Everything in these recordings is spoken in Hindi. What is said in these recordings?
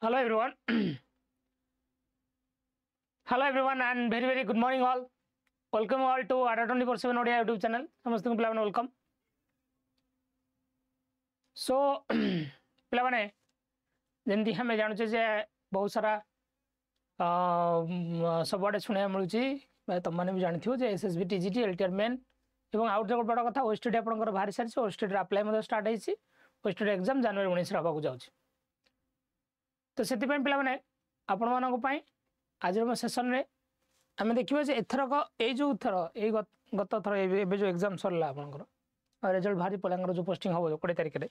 Hello everyone. Hello everyone and very good morning all. Welcome all to Ada 24/7 Odia YouTube channel. समस्त को पिलाने welcome. So पिलाने जंती हमें जानू चे बहुत सारा सब आड़े शुणे मिलूँ तुम मैंने भी जानी थी SSB TGT LTR मेन एवं आउट जो बड़ा कथा OSSTET आपंकर बाहरी सारी OSSTET अप्लाई स्टार्ट होती OSSTET एग्जाम जनवरी 19 हाँ जाऊँगी तो से पे आपण मानी आज सेसन रे आम देखिए एथरक जो थर ये गत थर ए जो एग्जाम सरला आपंकर रिजल्ट बाहरी पिलांर जो पोस्टिंग हम 20 तारिख में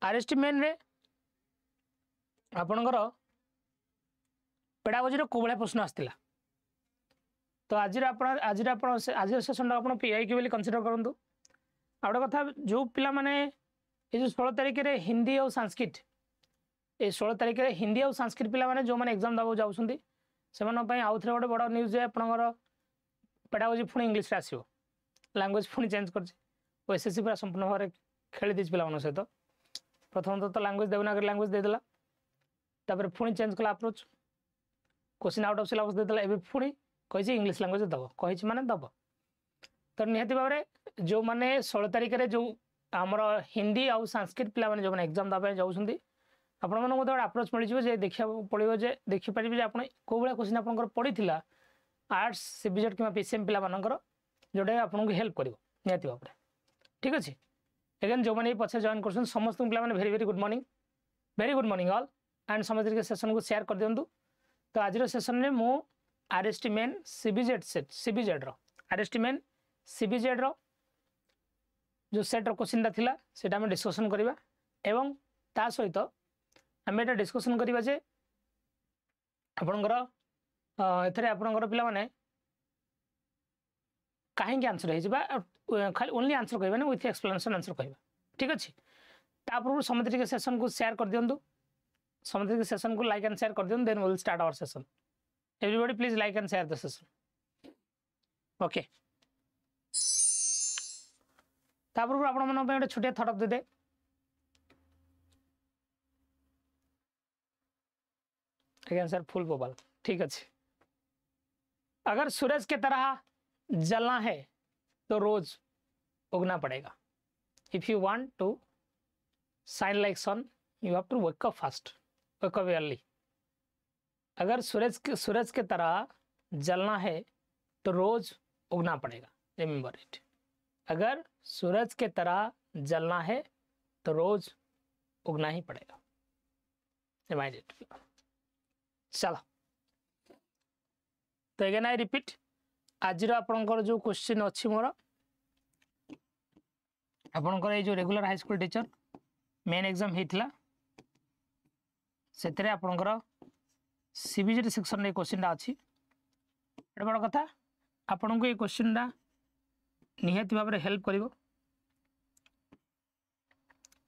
RST मेन रे आपणकर पेडागोजी को भाया प्रश्न आसाला तो आज सेसन आप PIQ कनसीडर करूँ आ गए कथा जो पिला माने ये जो 16 तारिख में हिंदी और संस्कृत ये 16 तारिख में हिंदी और संस्कृत पिला माने जो माने एग्जाम दबा जाऊँगी से आउ थे गोटे बड़ न्यूज आपंकर पेडागोजी पुणी इंग्लीश आसो लांगुएज पुणी चेंज कर OSSC पूरा संपूर्ण भाव में खेली दी पिला सहित प्रथम तो लांगुएज देवनागरी लांगुएज देदेला तापर पुणी चेंज कला approach question out of syllabus देदेला एबे पुणी कही इंग्लीश लांगुएज दब कही माने दब तो निहाती भाव में जो माने 16 तारिख में जो आमर हिंदी और संस्कृत पिला माने जो माने एग्जाम दबा जाऊँगी आपण मन गोटे अप्रोच मिल देखा पड़ो देखिपारे आप कौ भाया क्वेश्चन आप पड़ी आर्ट्स CBZ कि PCM पिला जोटा आपको हेल्प कर निहाती भाव में ठीक अच्छे एगेन जो मैंने पछे जॉइन कर समस्त पे very good morning all and समझ सेसन को शेयर कर दिंतु तो आज सेसन में मु RST main CBZ RST main CBZ जो सेट्र क्वेश्चन था सेटा आम डिस्कसन करवा एवं ता सहित आम एटा डिस्कसन करवा जे आपणकर एथरे आपणकर पिला माने कहीं आंसर हो खाली ओनली आंसर कहना विथ एक्सप्लेनेशन आंसर कहवा ठीक अच्छे तापर समझ सेसन को शेयर कर दिंतु समझ सेसन को लाइक एंड शेयर कर दिंतु then will start our session everybody please like and share the session okay तापर आपण मन गोटे छोटिया थटअप दे अगेन सर फुल बोबाल ठीक अच्छे अगर सूरज के तरह जलना है तो रोज उगना पड़ेगा if you want to shine like sun you have to wake up fast wake up early अगर सूरज के तरह जलना है तो रोज उगना पड़ेगा रिमेंबर इट अगर सूरज के तरह जलना है तो रोज उगना ही पड़ेगा रिमाइंड इट चलो तो अगेन आई रिपीट आज आपंकर जो क्वेश्चन अच्छी मोर आपंकर ये जो regular high school teacher main exam होता से आपंकर CBZ सेक्शन क्वेश्चन अच्छी बड़ कथा आपण को ये क्वेश्चन निहाती भाव में हेल्प कर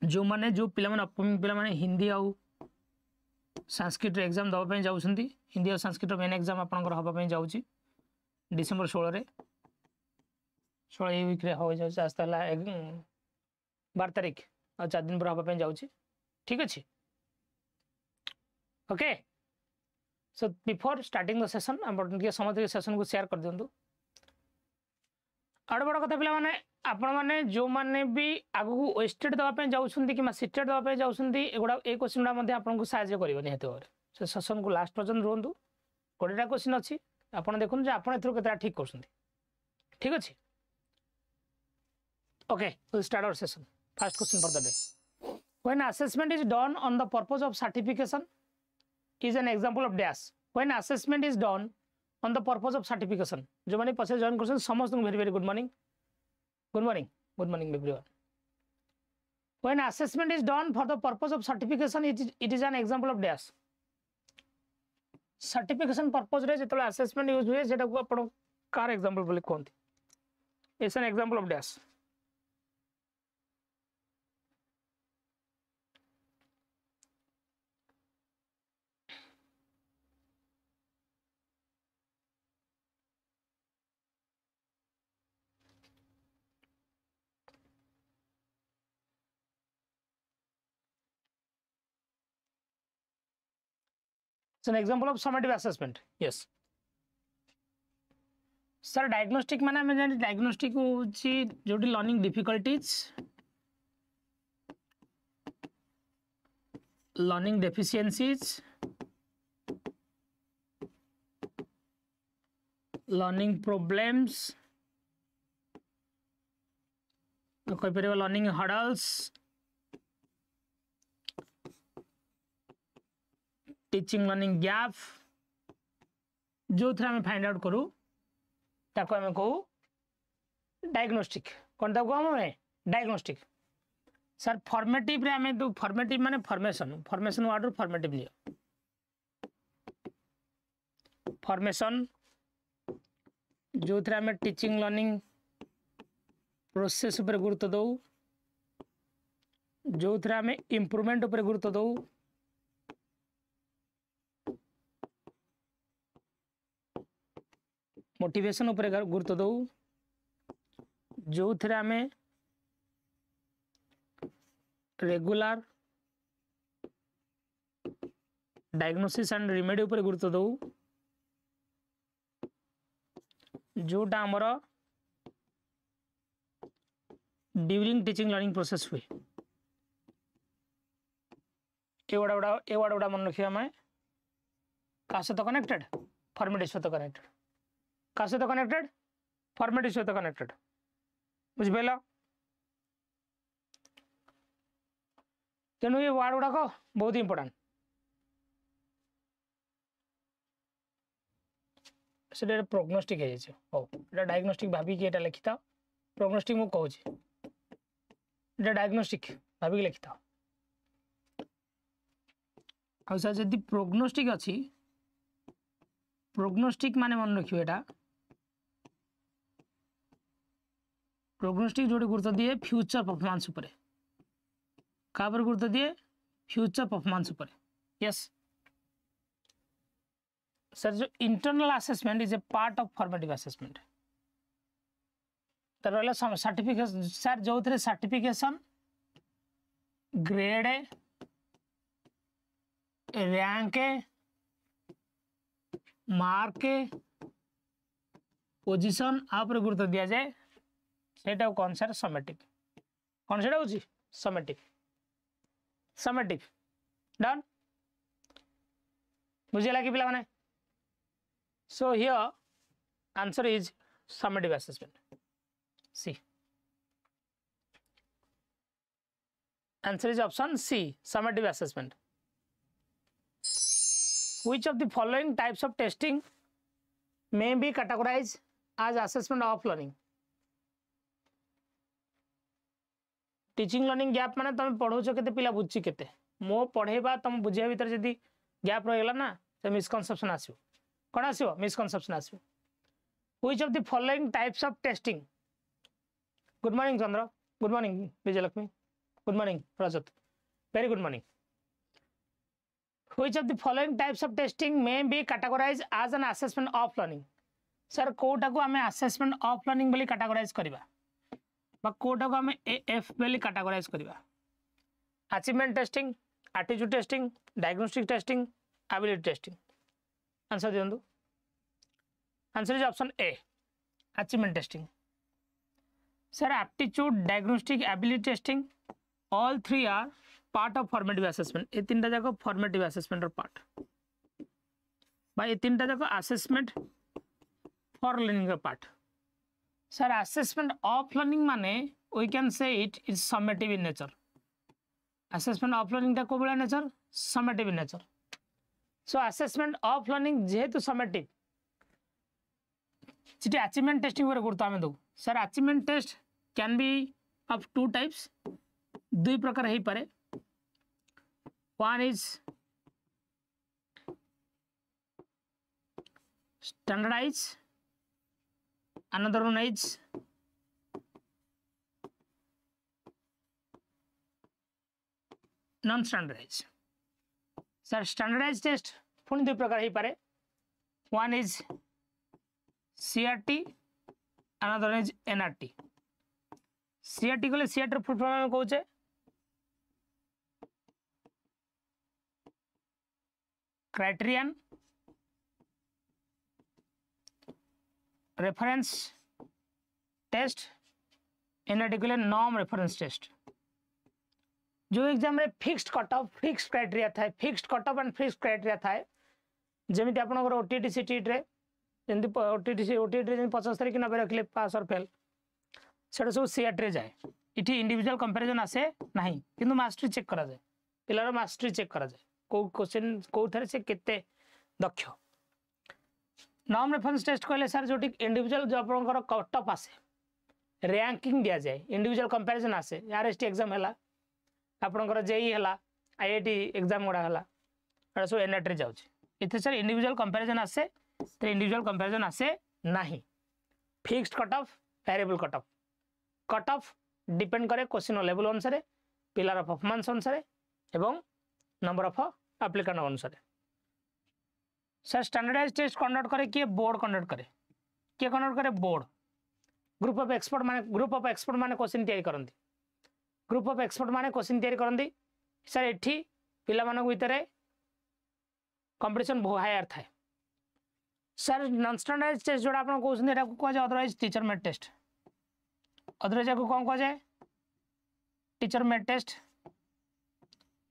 जो माने जो पिला माने हिंदी आउ संस्कृत एग्जाम दवाई जाऊँगी हिंदी और संस्कृत मेन एग्जाम आपंकर हाँपाई जाऊँगी डिसेम्बर 16 वीक्रे हो आस्ता 12 तारिख और 4 दिन पर हाँपाई जाऊँगी ठीक अच्छे okay so before starting the session आप समझ सेशन को शेयर कर दिंतु आड़ बड़ कथा पिला आपण मैंने जो मैंने भी आगू OSSTET दवाई जाऊँगी कि CTET दवाई जाऊँगी एगुड़ा ये क्वेश्चन गुड़ा आपको साहय कर निहती भाव से सेशन को लास्ट पर्यटन रुहतु गोटेटा क्वेश्चन अच्छी आपड़ देखुन आप के ठीक कर ठीक अच्छे okay will start our session first question for the day when assessment is done on the purpose of certification is an example of dash when assessment is done on the purpose of certification जो मैंने पछे जॉइन कर समस्त very good morning everyone when assessment is done for the purpose of certification it is an example of dash certification purpose रे जेतले assessment यूज हुए सेटा को आपण कार एग्जांपल बोली कोंती it's an example of dash It's an example of summative assessment. Yes. Sir, diagnostic माने हमें जाने diagnostic होची जोड़ी learning difficulties, learning deficiencies, learning problems, कोई पर learning hurdles, teaching learning gap, जो थे हमें find out करूँ ताको हमें कहू डायग्नोस्टिक कौन ताको हमें डायग्नोस्टिक सर फॉर्मेटिव रे हमें तो फॉर्मेटिव माने फॉर्मेशन वर्ड फॉर्मेटिव लियो फॉर्मेशन जो थे हमें टीचिंग लर्निंग प्रोसेस ऊपर गुरुत्व दो जो थे हमें इंप्रूवमेंट ऊपर गुरुत्व दो मोटिवेशन ऊपर गुरुत्व दो जो थे हमें रेगुलर डायग्नोसिस एंड रिमेडी ऊपर गुरुत्व दो जोटा आमर ड्यूरिंग टीचिंग लर्निंग प्रोसेस हुए ए वर्ड गुड़ा मन रखिए आम क्या सहित कनेक्टेड फॉर्मेटिव सहित कनेक्टेड क्या सहित कनेक्टेड फॉर्मेटिव सहित कनेक्टेड बुझिपाल तेणु ये वर्ड गुड़ाक बहुत इंपोर्टेंट से प्रोग्नोस्टिक हो डायग्नोस्टिक भाविक ये लिखि था प्रोग्नोस्टिक मुझे कहूँ डायग्नोस्टिक भाविक लिखि था आ सर जदि प्रोग्नोस्टिक अच्छी प्रोग्नोस्टिक माने मन रखिए एटा प्रोग्नोस्टिक जोड़ी गुरुत्व दिए फ्यूचर परफॉर्मेंस ऊपर का पर गुरुत्व दिए फ्यूचर परफॉर्मेंस ऊपर यस सर जो internal assessment is a part of formative assessment तर रहला सर्टिफिकेशन सर जो थे certification grade rank mark position आप गुरुत्व दि जाए सेटा कौन सर समेटिव कौन से हूँ समेटिव समेटिव डन बुझेगा कि पिला माने so here answer is summative assessment C answer is option C summative assessment which of the following types of testing may be categorized as assessment of learning teaching learning gap माने तुम पढ़ाऊच के पिला बुझी के मो पढ़ेबा तुम बुझे भीतर जदि गैप रहीगला ना तो मिसकनसेप्शन आसो कौन आसो मिसकनसेप्शन आसो which of the following types of testing good morning Chandra good morning Vijayalakshmi good morning Rajat very good morning which of the following types of testing may be categorized as an assessment of learning sir कोटा को हमें assessment of learning बोली categorize करिबा बा कोटा को हमें AF बोली categorize करिबा achievement testing attitude testing diagnostic testing ability testing answer दियंदु answer is option A achievement testing sir aptitude diagnostic ability testing all three are part of formative assessment ये तीन जाक formative assessment और part ये तीन जाक assessment for learning का part sir assessment of learning माने we can say it is summative in nature assessment of learning टा को बोला nature summative in nature so assessment of learning जेहेतु summative चिटे achievement testing पर गुरुत्व हमें दो sir achievement test can be of two types दुई प्रकार है पारे one is standardized another one is non standardized sir standardized test पुणी दुई प्रकार है पारे one is CRT another one is NRT CRT को CRT फुल फॉर्म में कहूचे क्राइटेरियन रेफरेंस टेस्ट इनआर्टिकुलर नॉर्म रेफरेंस टेस्ट जो एग्जाम रे fixed cut off fixed criteria थाए fixed cut off and fixed criteria थाए जेमिति आपनकर ओटीटी सीटीटी रे जेमिति ओटीटी रे 75 कि 90 रखले पास और फेल सेटा सब सीएट रे जाए इठी इंडिविजुअल कंपैरिजन आसे नहीं किंतु मास्टरी चेक करा जाए पिलार मास्टरी चेक करा जाए को क्वेश्चन को थरे से केते दक्ष नॉर्म रेफरेंस टेस्ट कहले सर जोटी इंडिविजुअल जो आपनकर कट ऑफ आसे रैंकिंग दिया जाए इंडिविजुअल कंपैरिजन आसे आरएसटी एग्जाम हला आपनकर जेई हला आईआईटी एग्जाम गुडा हला एटा सब एनएट रे जाउची इथे सर इंडिविजुअल कंपैरिजन आसे तो इंडिविजुअल कंपैरिजन आसे नहीं fixed cut of variable cut off depend करे क्वेश्चन लेवल अनुसार पिलार परफॉर्मेंस अनुसार एवं नंबर ऑफ एप्लिकेंट अनुसार सर स्टैंडर्डाइज टेस्ट कंडक्ट करे किए बोर्ड कंडक्ट करे बोर्ड ग्रुप ऑफ एक्सपर्ट माने क्वेश्चन तैयारी करंती ग्रुप ऑफ एक्सपर्ट माने क्वेश्चन तैयारी करंती सर एठी पिला मानक भितरे कंपटीशन बहुत हायर थाए सर नॉन स्टैंडर्डाइज टेस्ट जोड़ा आपन कहउछन एटा को कह जाय otherwise teacher made test otherwise को कौन कह जाए टीचर मेड टेस्ट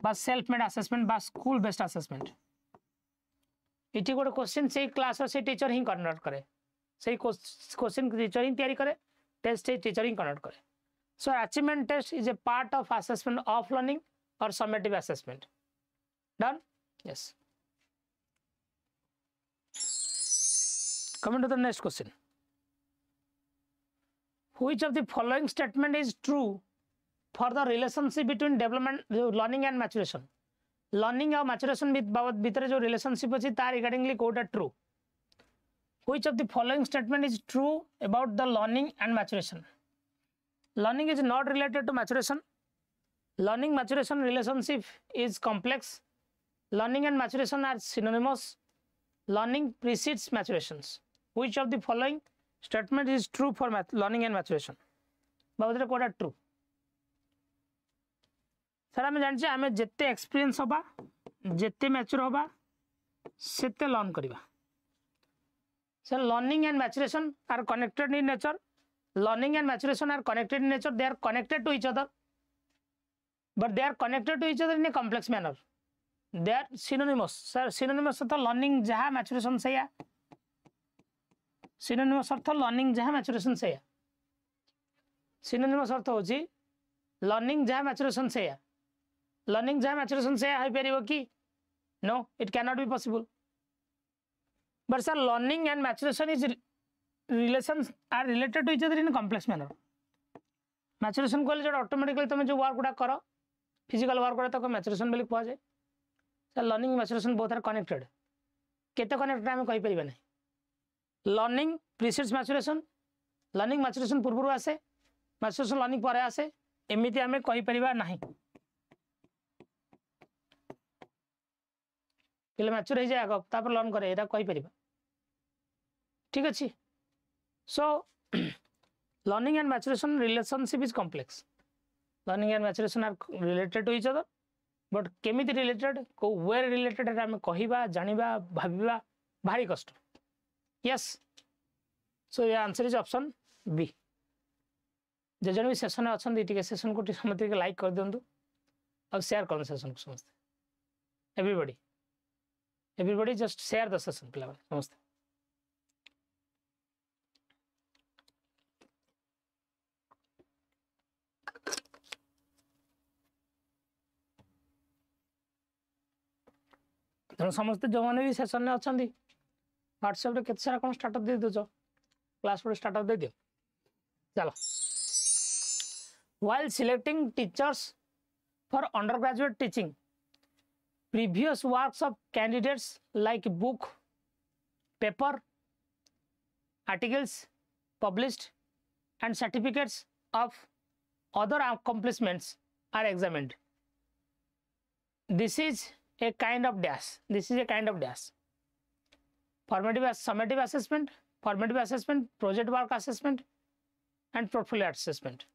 बस सेल्फ मेड असेसमेंट बस स्कूल बेस्ड असेसमेंट इटी गोटे क्वेश्चन से क्लास से टीचर ही कंडक्ट करे से क्वेश्चन टीचर ही तैयारी करे टेस्ट से टीचर ही कंडक्ट करे so achievement test is a part of assessment of learning और summative assessment done yes coming to the next question which of the following statement is true for the relationship between development learning and maturation learning और maturation बाबत भीतर जो relationship अछि तार रिगार्डिंगली Kota true which of the following statement is true about the learning and maturation learning is not related to maturation learning maturation relationship is complex learning and maturation are synonymous learning precedes maturations which of the following statement is true for learning and maturation बाबत रे कोटा true सर आम जान आम जिते एक्सपीरियंस होबा जिते मैच्योर होबा सेते लर्न करबा sir learning and maturation are connected in nature learning and maturation are connected in nature they are connected to each other but they are connected to each other in a complex manner they are synonymous sir synonymous तो लर्निंग जहाँ मैच्योरेशन से सिनोनिमस अर्थ लर्निंग जहाँ मैच्योरेशन से सिनोनिमस अर्थ होची लर्निंग जहाँ मैच्योरेशन से लर्निंग जहाँ मैच्योरेशन से हो पारिबो कि no it cannot be possible but sir learning and maturation is relations are related to each other in complex manner maturation कहले जो ऑटोमेटिकली तुम जो वर्क गुडा करो फिजिकल वर्क गुडा तो मैच्योरेशन बोली कह जाए sir learning maturation both are connected केते कनेक्टेड आम कहि परिबा नै learning precedes maturation learning maturation पूर्व आसे मैच्योरेशन लर्निंग पर आसे एमिति आम कहि परिबा नाही पिले मैच्योर हो जाए आग तापर लर्न करे एटा कहि परिबा ठीक अछि so learning and maturation relationship is complex learning and maturation are related to each other but केमिति रिलेटेड को वेयर रिलेटेड आम कहिबा जानिबा भाबिबा भारी कष्ट यस सो ये आंसर इज ऑप्शन बी जे जन भी सेशन अच्छा टी सेशन को समझ लाइक कर दिंतु और शेयर कर सेशन को समझते everybody just share the session पिला समझते तेणु समस्ते जो मैंने भी सेशन में अच्छा व्हाट्सएप के सारा कौन स्टार्टअप दे दो क्लास स्टार्टअप दे दियो चलो while selecting teachers for undergraduate teaching previous works of candidates like book paper articles published and certificates of other accomplishments are examined this is a kind of dash summative assessment project work assessment and portfolio assessment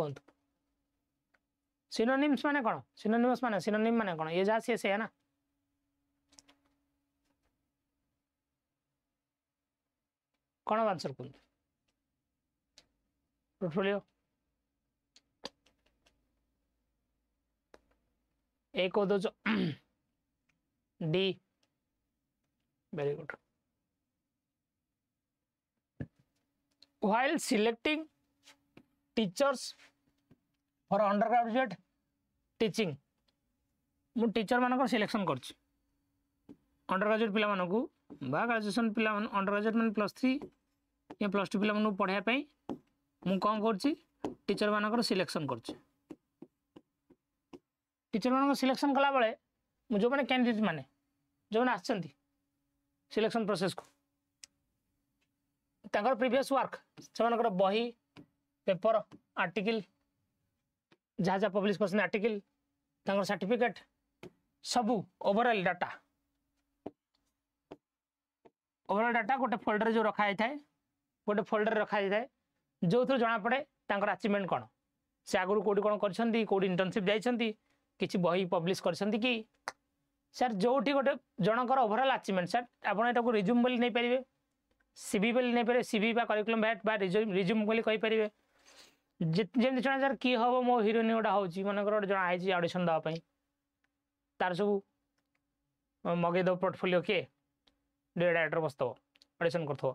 कहतु सिनोनिम्स माने कौन सिनोनिम माने कौन ये जहाँ सी है ना कौन आंसर कहतु पोर्टफोलियो ए को दो D very good while selecting teachers for undergraduate teaching मु टीचर मानक सिलेक्शन करछि अंडरग्रेजुएट पिला मानकू बा ग्रेजुएशन पिला अंडरग्रेजुएट मान +3 या +2 पिला मानकू पढ़ाया पई मु कोन करछि टीचर मानक सिलेक्शन करछि टीचर मानक सिलेक्शन कला बेले मु जो माने कैंडिडेट माने जो माने आछंती सिलेक्शन प्रोसेस को तांकर प्रीवियस वर्क से बही पेपर आर्टिकल जहाँ जहाँ पब्लिश कर आर्टिकल तांकर सर्टिफिकेट सबू ओवरऑल डाटा गोटे फोल्डर जो रखा था गोटे फोल्डर रखा था जो थ्रू जना पड़े तांकर अचीवमेंट कौन से आगु कौटी कौन कर इंटर्नशिप जाइछंती किछि बही पब्लिश करछंती कि सर जोठी गोटे जनकर ओवरऑल अचीवमेंट सर आपण एटाको रिज्यूम बोली नहीं पारिबे सीवी बोली नहीं पारे सीवी बा करिकुलम बैट बा रिज्यूम बोली कहि पारिबे जेमति जणा सर की हबो मो हीरोइन गोटा होची मनकर गोटे जणा आइछि ऑडिशन दवा पई तार सब मगे दो पोर्टफोलियो के डायरेक्टर बसतो ऑडिशन करथो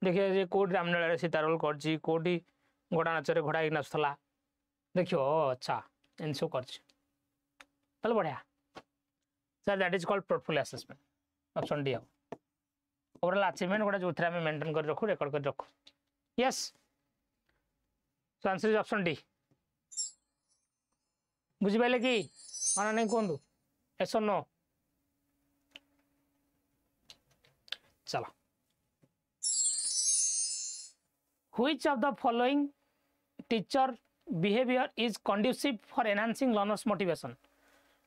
देखिए जे कोड रामनळा सीता रोल करछि कोडी गोडा नाचरे घोडा इ नाचथला देखियो अच्छा एनसो करछि चल बढ़िया sir that is called portfolio assessment option D overall achievement गोटा जो आम मेंटेन कर रखु रेकर्ड कर रखु yes so answer is option D बुझी पाइले कि हाँ नहीं कहतु यस और नो चलो which of the following teacher behaviour is conducive for enhancing learners motivation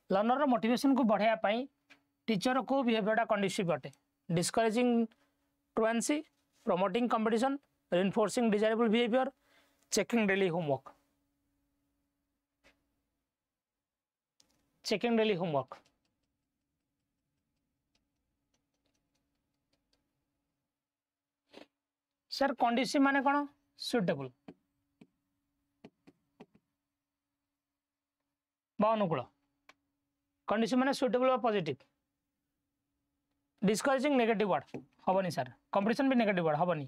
learner motivation को बढ़ाया पाई टीचर को बिहेवियर कंड्यूसिव अटे discouraging truancy, promoting competition, reinforcing desirable behavior, checking daily homework. Checking daily homework. Sir, conducive माने कौन suitable बा अनुकूल conducive माने suitable बा positive डिस्करेजिंग नेगेटिव वर्ड हेनी सर कंपटीशन भी नेगेटिव वर्ड हेनी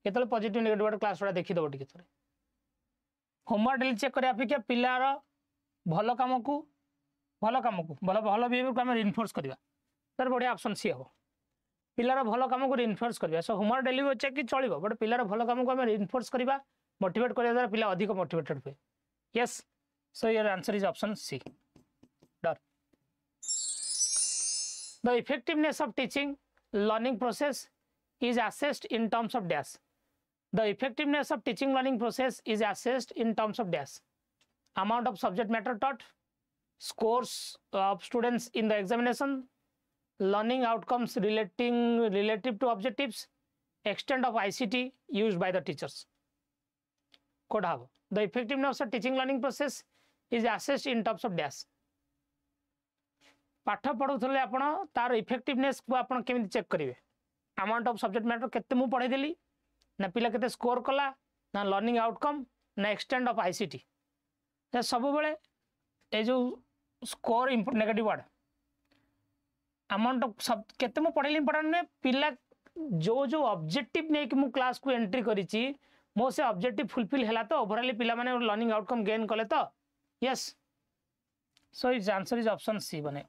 केतले पॉजिटिव नेगेटिव वर्ड क्लास वाला देखि दबो टिके थोड़े होमवर्क डेली चेक करे अपेक्षा पिलार भल काम को भल बिहेवियर को आम रिइनफोर्स करवा सर बढ़िया ऑप्शन सी हम पिलार भल काम को रिइनफोर्स करवा सो होमवर्क डेली चेक कि चलो बट पिलार भल काम को आम रिइनफोर्स करवा मोटिवेट करवा द्वारा पिला अधिक मोटिवेटेड हुए yes so your answer is option C done The effectiveness of teaching learning process is assessed in terms of dash. The effectiveness of teaching learning process is assessed in terms of dash. Amount of subject matter taught, scores of students in the examination, learning outcomes relative to objectives, extent of ICT used by the teachers. Could have the effectiveness of teaching learning process is assessed in terms of dash. पाठ पढ़ुले आपण तार इफेक्टिवनेस को आपण केमिति चेक करेंगे अमाउंट ऑफ सब्जेक्ट मैटर केते मु पढ़ेदेली ना पिला केते स्कोर कला ना लर्निंग आउटकम ना एक्सटेंड ऑफ आईसीटी सब बेले ए जो score negative word amount of सब केते मु पढ़ेली इंपोर्टेंट ने पिला जो जो ऑब्जेक्टिव नै कि मु क्लास को एंट्री करिछि मो से ऑब्जेक्टिव फुलफिल हैला तो ओवरऑल पिला माने लर्निंग आउटकम गेन कले तो yes so is answer is option C बने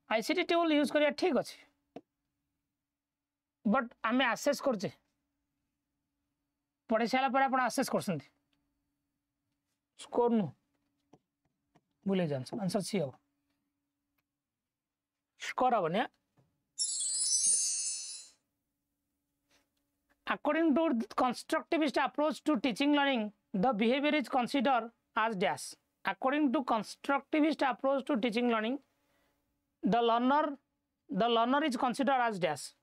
आईसीटी टूल यूज करिया ठीक अच्छे बट आम आसेस करचे पढ़ी सारा आप आसेस कर स्कोर नु भूल जाए आंसर सी हम स्कोर हम according to constructivist approach to teaching learning the behaviour is consider as dash. According to constructivist approach to teaching learning, the learner is considered as dash.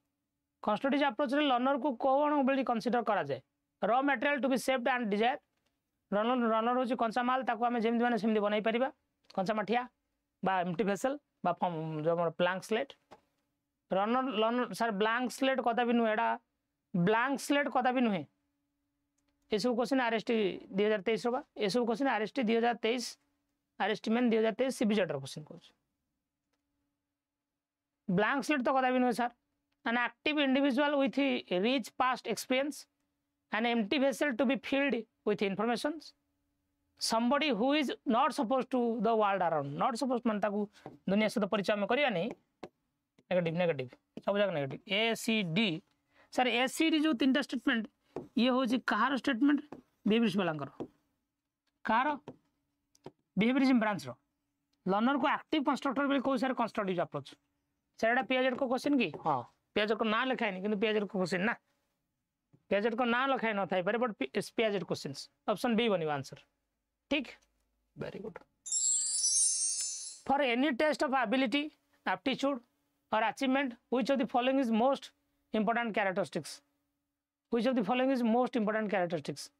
Constructivist approach रे learner को कौन बोली consider करा जाए? Raw material to be shaped and desired, runner हूँ कंचा माल ताको आम जमी मैंने सेमती बनई पार कंचा माठिया बा एम्प्टी भेसल बा जो blank slate runner sir blank slate कदा भी नुहे एटा ब्लैंक स्लेट कदा भी नुहे ये सब क्वेश्चन आरएसटी 2023 रबा ये सब क्वेश्चन आरएसटी 2023 आरएसटी मेन 2023 सीबीजेड रो क्वेश्चन कोच ब्लैंक स्लेट तो कदा भी नुहे sir an active individual with rich past experience an empty vessel to be filled with information somebody who is not supposed to the world around not supposed man ताकू दुनिया से तो परिचय में करिया नहीं नेगेटिव सब जगह नेगेटिव ए सी डी सर ए सी डी जो तीनटा स्टेटमेंट ये हो जी कहार स्टेटमेंट बिहेवियरिस्ट वालांकर कहार बिहेवियरिज्म ब्रांच रो लर्नर को एक्टिव कंस्ट्रक्टर बोली को सर कंस्ट्रक्टिव अप्रोच सर एटा पीएचडी को क्वेश्चन की हां पीएचडी को ना लिखाय नहीं किंतु पीएचडी को क्वेश्चन ना पीएचडी को ना लिखाय न थाई पारे but PhD questions option B बनिबा आंसर ठीक very good for any test of ability aptitude और achievement which of the following is most important characteristics Which of the following is most important characteristics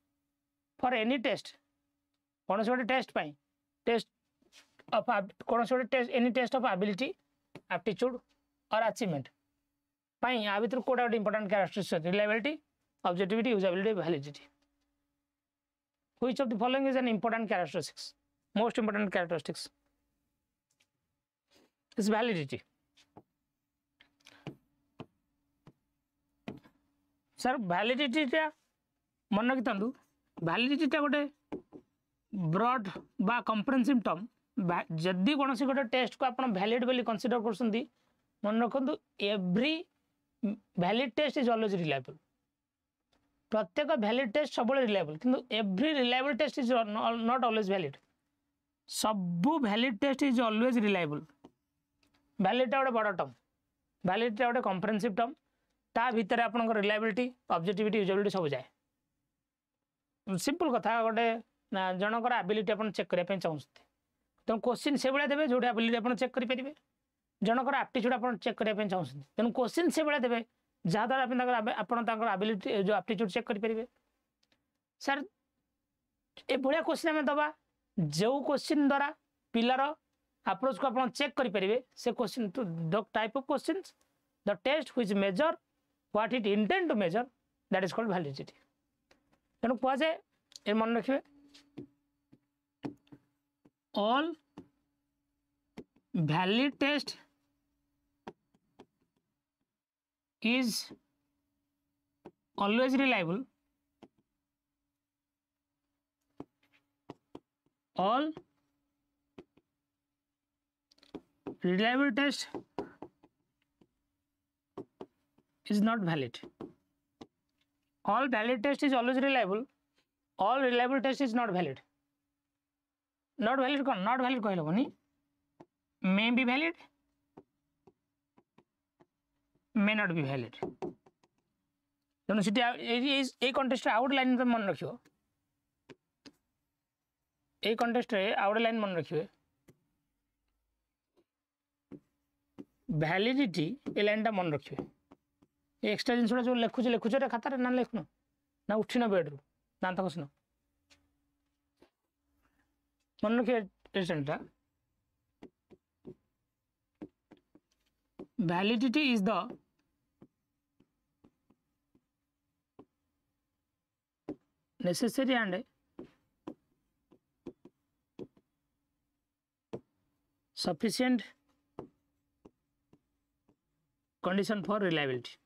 for any test? कौन से टेस्ट पाई टेस्ट ऑफ कौन से test any test of ability aptitude और अचीवमेंट पाई आ भीतर कोडा important characteristics reliability objectivity usability validity Which of the following is an important characteristics most important characteristics is validity sir validity मन रखिथु वैलिडिटी गोटे ब्रॉड बा कंप्रेहेंसिव टर्म जदि कौन से गोटे टेस्ट को आप वैलिड बोली कंसीडर कर मन रखु every valid test is always reliable प्रत्येक वैलिड टेस्ट सब रिलायबल किंतु every reliable test is not always valid सबू valid test is always reliable valid गोटे बड़ टर्म वैलिड गोटे कंप्रेहेंसिव टर्म ता भीतर आपन रिलायबिलिटी ऑब्जेक्टिविटी यूजेबिलिटी सब जाए सिंपल कथा गोटे जनकर एबिलिटी आप चेक करने चाहते तेणु क्वेश्चन से भाया देवे जो एबिलिटी आप चेक करेंगे जनकर एप्टीट्यूड आप चेक करने चाहते तेणु क्वेश्चन से भाया देवे जहाँद्वारा आप एबिलिटी जो एप्टीट्यूड चेक करेंगे सर ए भाया क्वेश्चन आम दबा जो क्वेश्चन द्वारा पिलार अप्रोच को आप चेक करेंगे से question the type of question the test which measure what it intend to measure that is called validity तेणु कह जाए ये मन रखिए all valid test is always reliable all reliable test is not valid all valid test is always reliable all reliable test is not valid कौन not valid कहले बनी may be valid may not be valid तेणु सीटी ए कंटेस्ट आउट लाइन मन रखियो ए कंटेस्ट आउट लाइन मन रखिए वैलिडिटी ए लाइन टा मन रखिए एक्सट्रा जिन जो लिखुच खाता ना लिखुन ना उठिन बेड्रु दात घषुन मन रखिए validity is the necessary and sufficient condition for reliability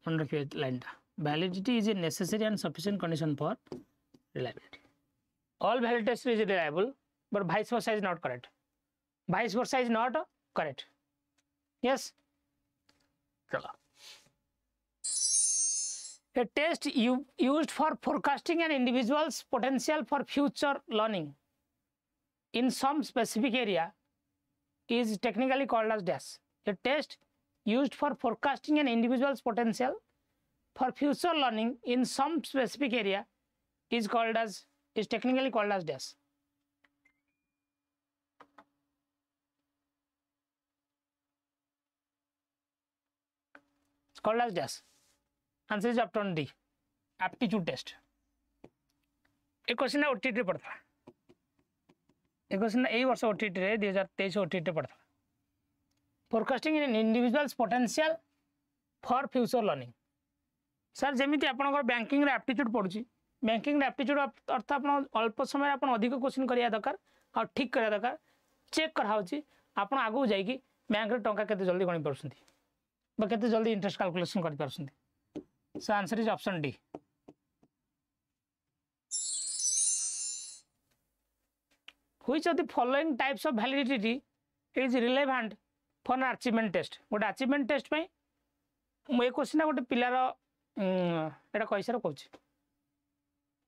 मन रखिए लाइन टा validity is a necessary and sufficient condition for reliability all valid test is reliable but vice versa is not correct vice versa is not correct yes चलो a test used for forecasting an individual's potential for future learning in some specific area is technically called as dash a test used for forecasting an individual's potential for future learning in some specific area is technically called as dash it's called as dash answer is option D aptitude test ये क्वेश्चन ओटीटी पड़ता ये क्वेश्चन यही वर्ष ओटीटी रे 2023 ओटीटी पड़ता forecasting in individuals potential for future learning sir जमीती आपनकर बैंकिंग रे एप्टीट्यूड पड़ुची बैंकिंग रे एप्टीट्यूड अर्थ आप अल्प समय आप अधिक क्वेश्चन करिया दरकार और ठीक करिया दरकार चेक कराउची आप आगू जाइकी बैंक रे टंका केते जल्दी गणी परसंती बा केते जल्दी इंटरेस्ट कैलकुलेशन कर परसंती so answer is option D which of the following types of validity is relevant for an achievement test गोटे achievement test पे मु एक क्वेश्चन गोटे पिलार एटा कैसे कहूँ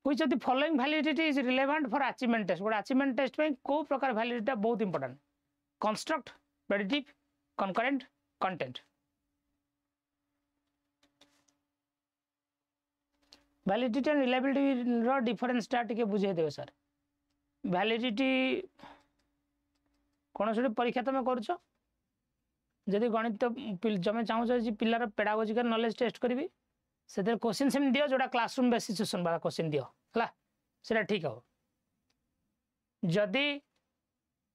which of the following validity is relevant for achievement test गोटे achievement test पे को प्रकार validity बहुत important construct predictive concurrent content validity and reliability row difference टा टिके बुझे देबे सर वैलिडिटी कौन सी परीक्षा तुम करी गणित जमे चाहूँ पिलार पेडागोजिकल नॉलेज टेस्ट करी से क्वेश्चन सेम दियो जोड़ा क्लासरूम बेसिस सेशन वाला क्वेश्चन दियो है सेटा ठीक हो जदि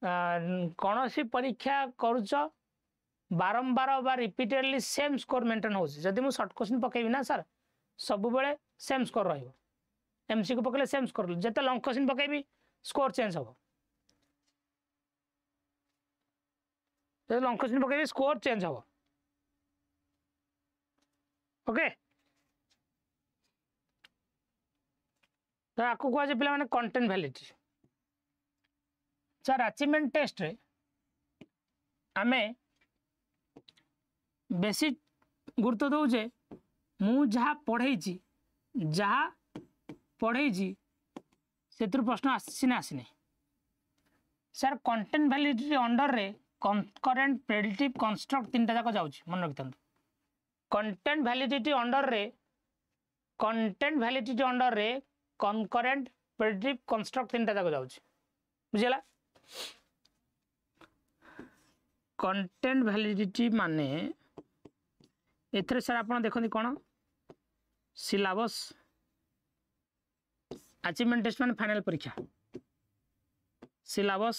कौन सी परीक्षा करुच बारंबार बा रिपीटेडली सेम स्कोर मेंटेन हो जदि मु शॉर्ट क्वेश्चन पकेबी ना सर सब बेले सेम स्कोर रहिबो एमसीक्यू पकेले सेम स्कोर जते लॉन्ग क्वेश्चन पकेबी स्कोर चेंज हम तो लॉन्ग क्वेश्चन पकेबी स्कोर चेंज हम ओके तो आपको कह पे मैंने content validity sir achievement test रे आमे बेसी गुरुत्व दौचे मु जहाँ पढ़े से प्रश्न आसी आसीनी सर कंटेंट वैलिडिटी अंडर रे कंकरेंट प्रेडिक्टिव कंस्ट्रक्ट तीन जाक जाऊँ मन रखि था कंटेंट वैलिडिटी अंडर रे कंकरेंट प्रेडिक्टिव कंस्ट्रक्ट तीन जाक जाऊँ बुझेगा कंटेंट वैलिडिटी माने एथरे सर आप देखते कौन सिलेबस अचीवमेंट टेस्ट माने फाइनल परीक्षा सिलेबस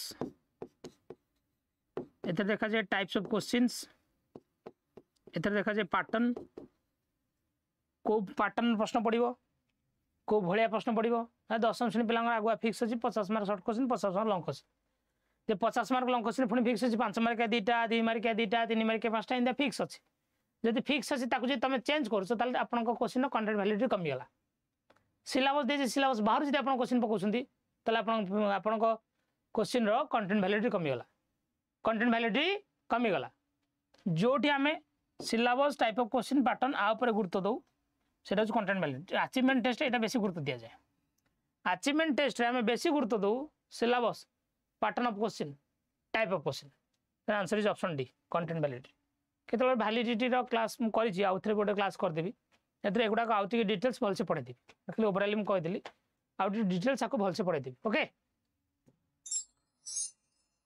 एथरे देखा जाए टाइप्स ऑफ क्वेश्चंस एथरे देखा जाए पैटर्न को पैटर्न प्रश्न पड़ो को भाया प्रश्न पड़ो 10वीं श्रेणी पिला आगुआ फिक्स अच्छी 50 mark short question 50 mark long question 50 mark long question पुणी फिक्स अच्छी 5 मार्क 2टा 2 मार्क 2टा 3 मार्क 5टा इंदा फिक्स अच्छी जब फिक्स अच्छी ताकू तुम चेंज कर आपन क्वेश्चन कंटेंट वैलिडिटी कमीगला सिलेबस दे सिलेबस बाहर जब आप क्वेश्चन पकाउछंती आपन क्वेश्चन रो कंटेंट वैलिडिटी कमीगला जोटी आम syllabus type of question pattern आ ऊपर गुरुत्व दौ से कंटेंट वैलिडिटी अचीवमेंट टेस्ट यहाँ बेसी गुरुत्व दि जाए अचीवमेंट टेस्ट आम बेसी गुरुत्व दौ syllabus pattern of question type of question answer is option D content validity केतल वैलिडिटी क्लास मुझे आउ थे गोटे क्लास करदेवी एगुड़ाक आउ डिटेल्स भलसे पढ़ेदेवी एक्चुअली ओवरऑल मुझे कहीदेली आउ डिटेल्स आपको भलसे पढ़ेदेवी okay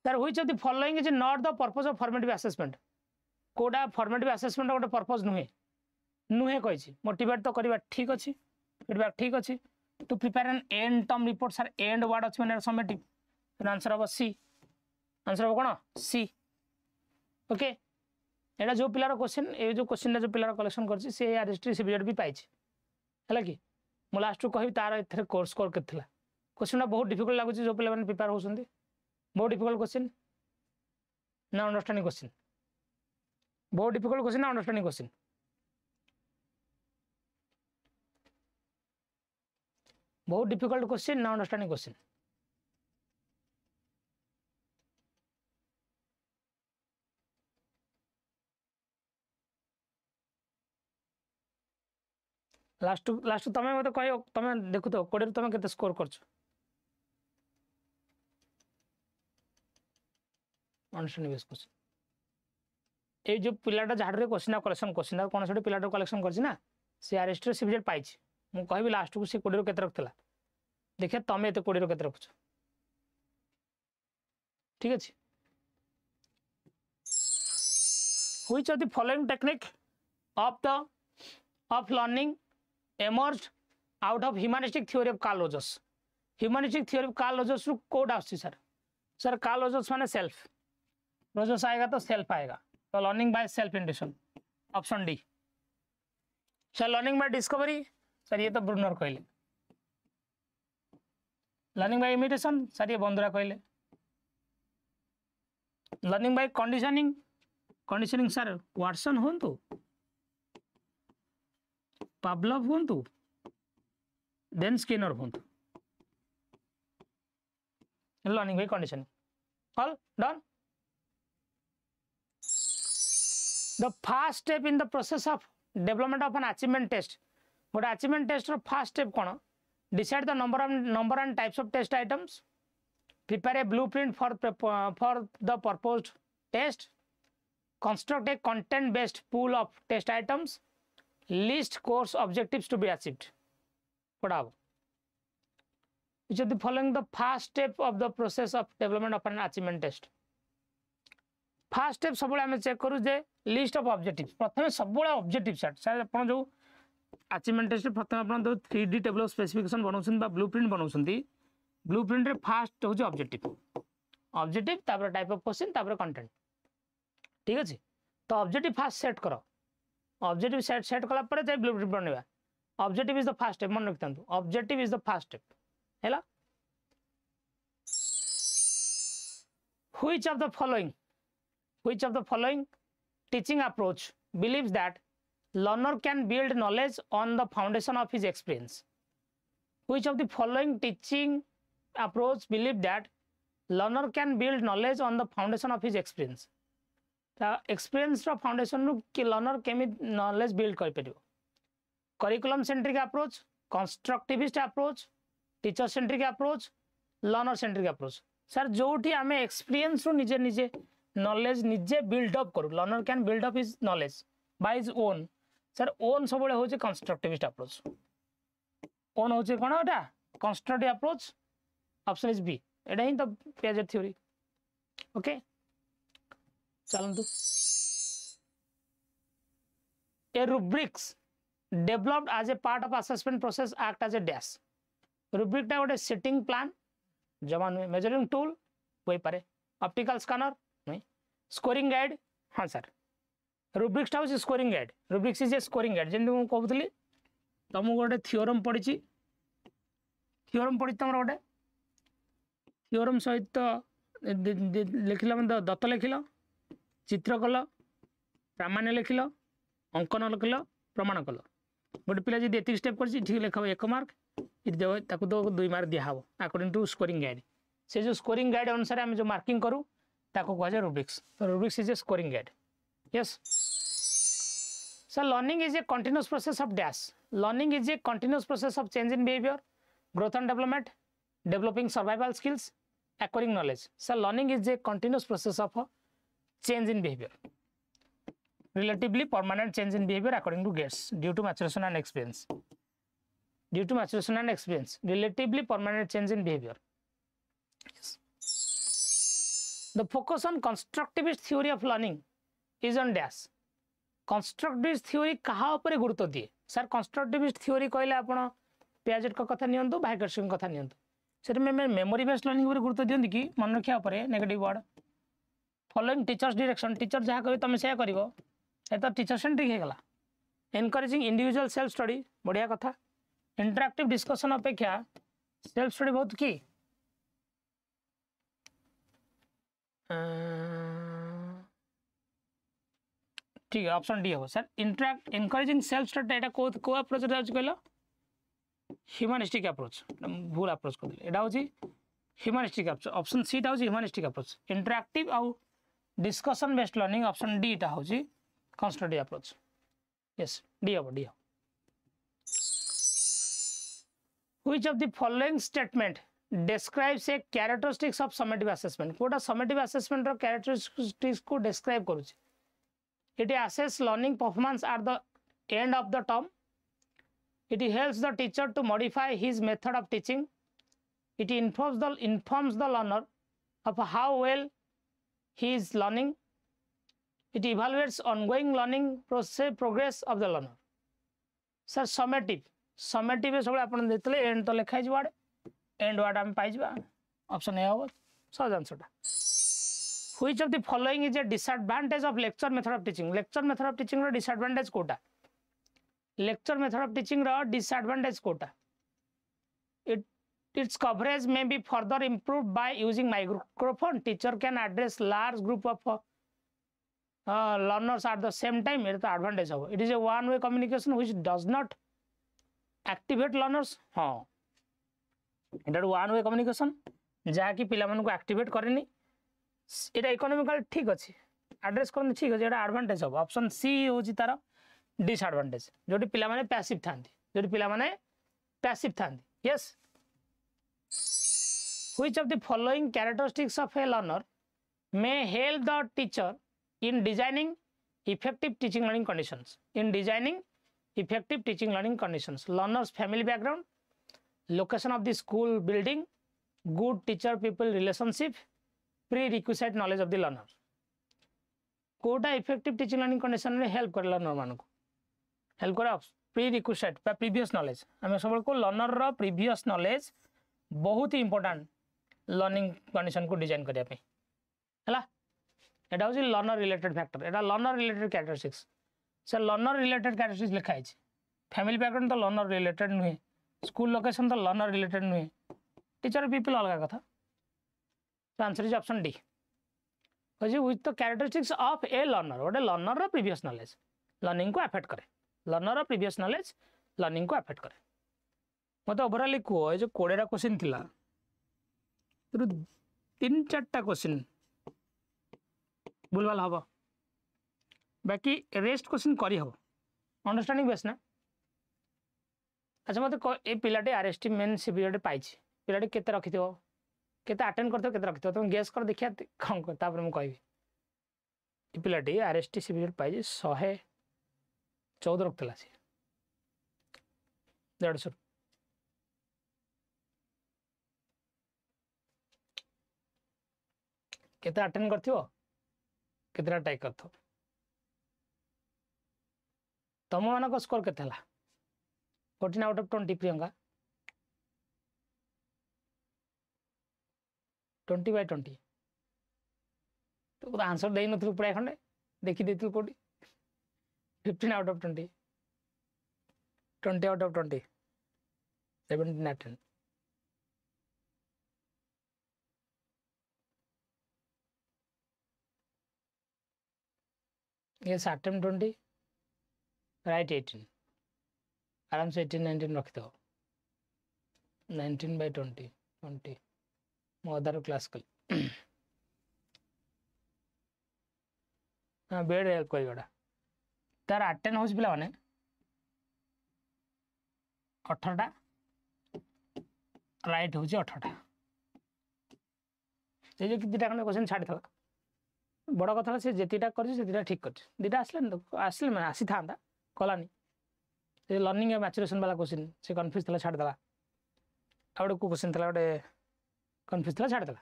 sir which of the following is not the purpose of formative assessment कोडा फॉर्मेटिव असेसमेंट गोटे पर्पस नुहे कही मोटिवेट तो करवा ठीक अच्छे फीडबैक ठीक अच्छे to prepare an end term report sir end word अच्छे मैंने समेटिव आंसर हम सी आंसर हम कौन सी ओके एटा जो पिलार क्वेश्चन ये जो क्वेश्चन जो पिलार कलेक्शन कर हिस्ट्री सब्जेक्ट भी पाई है कि मुझे लास्ट कह तार ए कोर्स स्कोर के क्वेश्चन बहुत डिफिकल्ट लगुच जो पिला प्रिपेयर होती बहुत डिफिकल्ट क्वेश्चन ना अंडरस्टैंडिंग क्वेश्चन बहुत डिफिकल्ट क्वेश्चन ना अंडरस्टैंडिंग क्वेश्चन बहुत डिफिकल्ट क्वेश्चन ना अंडरस्टैंडिंग क्वेश्चन लास्ट तमें मत कह तुम देखु तो 20 तुम के स्कोर कर ये जो पिलाटा झाड़ू क्वेश्चन कलेक्शन क्वेश्चन कौन से पिलाटा कलेक्शन करना सी आर हिस्ट्री सब्जेक्ट पाई मुझे कह लास्ट को सी 20 के रखा देखिए तुम ये 20 के रखुच ठीक अच्छे which of the following technique of learning emerged out of humanistic theory of Carl Rogers humanistic theory Carl Rogers रु कोड आछि सर सर कार्ल रोजर्स माने सेल्फ रोजर्स आएगा तो सेल्फ आएगा तो learning by self intuition option D sir learning by discovery sir ये तो ब्रूनर कहले लर्निंग बाय इमिटेशन सर ये बंदुरा कहले learning by conditioning sir Watson होंतु पावलोव होंतु देन स्किनर होंतु learning by conditioning all done the first step in the process of development of an achievement test but achievement test ro first step kono decide the number and types of test items prepare a blueprint for the proposed test construct a content based pool of test items list course objectives to be achieved what which of the following the first step of the process of development of an achievement test first step सब हमें चेक करू जे लिस्ट ऑफ ऑब्जेक्टिव्स प्रथमे सब ऑब्जेक्टिव सेट सर अपन जो अचीवमेंट टेस्ट प्रथमे अपन जो 3D टेबल ऑफ स्पेसिफिकेशन बनाउछन बा ब्लूप्रिंट बनाउछन ब्लूप्रिंट रे फर्स्ट होची ऑब्जेक्टिव तापर टाइप ऑफ क्वेश्चन तापर कंटेंट ठीक अछि तो ऑब्जेक्टिव फर्स्ट सेट करो ऑब्जेक्टिव सेट कला पर जे ब्लूप्रिंट बनेबा objective is the first step मन रखतंतु objective is the first step हैला which of the following teaching approach believes that learner can build knowledge on the foundation of his experience which of the following teaching approach believe that learner can build knowledge on the foundation of his experience the experience ro foundation ru ki learner kemi knowledge build kari peribo curriculum centric approach constructivist approach teacher centric approach learner centric approach sir जोठी आमे एक्सपीरियंस रो निजे निजे नॉलेज निजे बिल्ड अप करू learner can build up his knowledge by his own sir own सब बेले होचे कंस्ट्रक्टिविस्ट अप्रोच ओन होचे कोन एटा constructive approach option is B एटा ही तो पियाजेट थ्योरी ओके चलंतु a rubrics developed as a part of assessment process act as a dash rubric टा गोटे सेटिंग प्लान जमा मेजरिंग टूल होई पारे ऑप्टिकल स्कैनर नहीं स्कोरिंग गाइड हाँ सर rubrics टा होची scoring guide rubrics is a scoring guide जेंति मु कहउतली तमु गोटे थ्योरम पढिची थ्योरम पढि तमर गोटे थ्योरम सहित लिखिला मन दत्त लिखिला चित्र कल प्रामाण्य लिखिला अंकन लिखिला प्रमाण कल गोटे पिला जदि एतिक स्टेप करछि ठीक लिखब 1 मार्क ताको तो 2 मार्क दिया हबो अकॉर्डिंग टू स्कोरिंग गाइड से जो स्कोरिंग गाइड अनुसार हम जो मार्किंग करू ताको कहै rubrics तो rubrics is a scoring guide yes sir learning is a continuous process of dash learning is a continuous process of change in behaviour growth and development developing survival skills acquiring knowledge sir learning is a continuous process of change in behaviour relatively permanent change in behavior according to Gates due to maturation and experience relatively permanent change in behavior yes. The focus on constructivist theory of learning is on dash constructivist theory कहा ऊपर गुरुत्व दिए सर constructivist theory कहले आपण पियाजेट का कथा नियंतु भाइकर्सन कथा नियंतु सेट में मेमोरी बेस्ड लर्निंग ऊपर गुरुत्व दियंती कि मन रखिया ऊपर negative word following teachers direction teacher जहा कहि तमे से करिवो ए तो टीचर सेंट्रिक हे गला एनकरेजिंग इंडिविजुअल सेल्फ स्टडी बढ़िया कथा इंटरैक्टिव डिस्कशन अपेक्षा सेल्फ स्टडी बहुत की ठीक है ऑप्शन डी हो sir interact encouraging self study एटा को अप्रोच रे कहलो ह्यूमनिस्टिक अप्रोच भूल अप्रोच कर दिले एटा होची ह्यूमनिस्टिक अप्रोच ऑप्शन सी टा होची ह्यूमनिस्टिक अप्रोच इंटरैक्टिव आउ discussion based learning option D टा होची constructive approach yes d which of the following statement describes a characteristics of summative assessment Kota summative assessment row characteristics को describe करूची it assess learning performance at the end of the term it helps the teacher to modify his method of teaching it informs the learner of how well he is learning it evaluates ongoing learning progress of the learner sir summative सब अपन देतले एंड तो लिखा वर्ड एंड वर्ड आम पाई ऑप्शन ए हम सहज answer which of the following is a disadvantage of lecture method of teaching रो डिसएडवांटेज कोटा लेक्चर मेथड ऑफ टीचिंग रो डिसएडवांटेज कोटा its coverage may be further improved by using microphone teacher can address large group of learners at the same time it is the advantage of it is a one way communication which does not activate learners हाँ it is one way communication जहाँ कि पिला मानू को activate करेनी इटा इकोनॉमिकल ठीक अच्छी एड्रेस करते ठीक अच्छे एडवांटेज हम ऑप्शन सी हूँ तार डिसएडवांटेज जो पिला माने पैसिव था जो पिला माने पैसिव था yes which of the following characteristics of a learner may help the teacher in designing effective teaching learning conditions learners family background location of the school building good teacher people relationship prerequisite knowledge of the learner कोटा effective teaching learning condition रे help कर learner मान को help कर prerequisite बा previous knowledge हमें सब को learner रो previous knowledge बहुत ही important लर्निंग कंडीशन को डिजाइन करने पे हला एटा होची लर्नर रिलेटेड फैक्टर एटा लर्नर रिलेटेड कैरेक्टरिस्टिक्स से लर्नर रिलेटेड कैरेक्टरिस्टिक्स लिखा है फैमिली बैकग्राउंड तो लर्नर रिलेटेड नुहे स्कूल लोकेशन तो लर्नर रिलेटेड नुहे टीचर पीपल अलग कथा तो आंसर इज ऑप्शन डी होची with the characteristics of A learner गोटे लर्नर रो प्रीवियस नॉलेज लर्निंग को अफेक्ट करे लर्नर रो प्रीवियस नॉलेज लर्निंग को अफेक्ट करे मत ओवरऑल को ए जो 20 टा क्वेश्चन थिला 3-4टा क्वेश्चन भूलभाल हम बाकी रेस्ट क्वेश्चन करी हम अंडरस्टैंडिंग बेस ना अच्छा मत ए पिलाटे आरएसटी मेन सीबीएड पाई पिलाटे केते रखिथो केते अटेंड करथो केते रखिथो तुम गेस कर देखिया कौन कर तापर मु कहबी ए पिलाटे आरएसटी सीबीएड पाई 114 रखतला से 150 केते अटेंड करथियो केतेटा टाइप करथो तम मानक स्कोर केते हला 14 आउट ऑफ 20 प्रियंका 20/20 तो आंसर दे नथु प्राय खंडे देखि देथु कोडी 15 out of 20 20 out of 20 17 attend yes attempt 20 right 18 आराम से 18-19 रख दो 19/20 20 मो अदर क्लास कल हाँ बेड हेल्प कर गोटा तार अटेंड हो पिला माने 18टा राइट हो 18टा से जो कितना खंडे क्वेश्चन छाड़ी था बड़ कथा से जेतीटा कर ठीक कर दुटा आसले मैंने आसी था कलानी लर्निंग मैचुरेशन वाला क्वेश्चन से कन्फ्यूज था छाड़देला आ गए क्वेश्चन था गोटे कन्फ्यूज था छाड़देला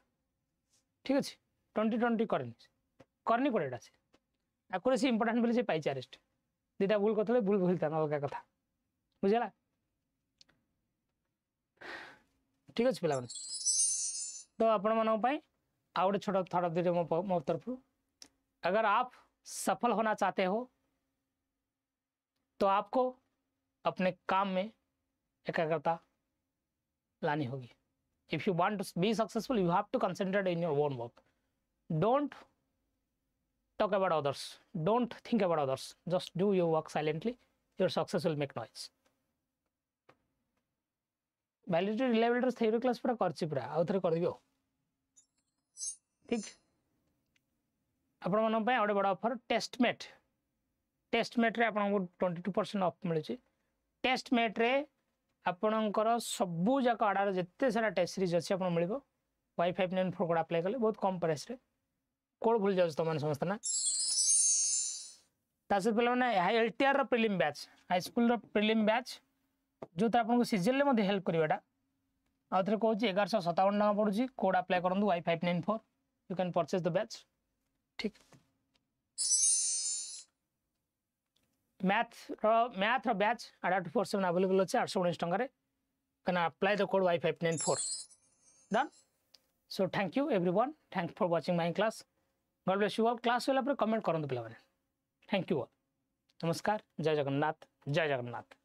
ठीक अच्छे 20-20 करनी 20टा से एक्यूरेसी इंपोर्टेंट बोली से पाई आरेस्ट दुटा भूल करते भूल भूलता अलग कथा बुझेगा ठीक अच्छे पे तो आपण मानी आउ गए छोटा थर्ड ऑफ द मो तरफ अगर आप सफल होना चाहते हो तो आपको अपने काम में एकाग्रता लानी होगी if you want to be successful you have to concentrate in your own work don't talk about others don't think about others just do your work silently your success will make noise validity reliability theory class पूरा करछि पूरा आउ थरे कर दियो ठीक आपण मन पे गोटे बड़ ऑफर टेस्टमेट रे आपन 22% ऑफ मिलुछि टेस्टमेट रे आपणकर सबू जाक आडार जिते सारा टेस्ट सीरीज अच्छी आप मिल Y594 कोड अप्लाई कले बहुत कम प्राइस रे कोड भूल जाओ तुम समस्त ना तासे पे LTR रो प्रीलिम बैच हाई स्कूल रो प्रीलिम बैच जो आपको सीजीएल ले मधे हेल्प करवाटा आउ थे कहूँ 1157 टका पड़ुची कोड अप्लाई करूँ Y594 you can purchase the batch ठीक मैथ रो बैच 847 अवेलेबल अच्छे 819 टकर can apply the code Y594 done so thank you everyone thank for watching my class God bless you all class होला पर कमेंट करंतु पिला माने थैंक यू नमस्कार जय जगन्नाथ जय जगन्नाथ।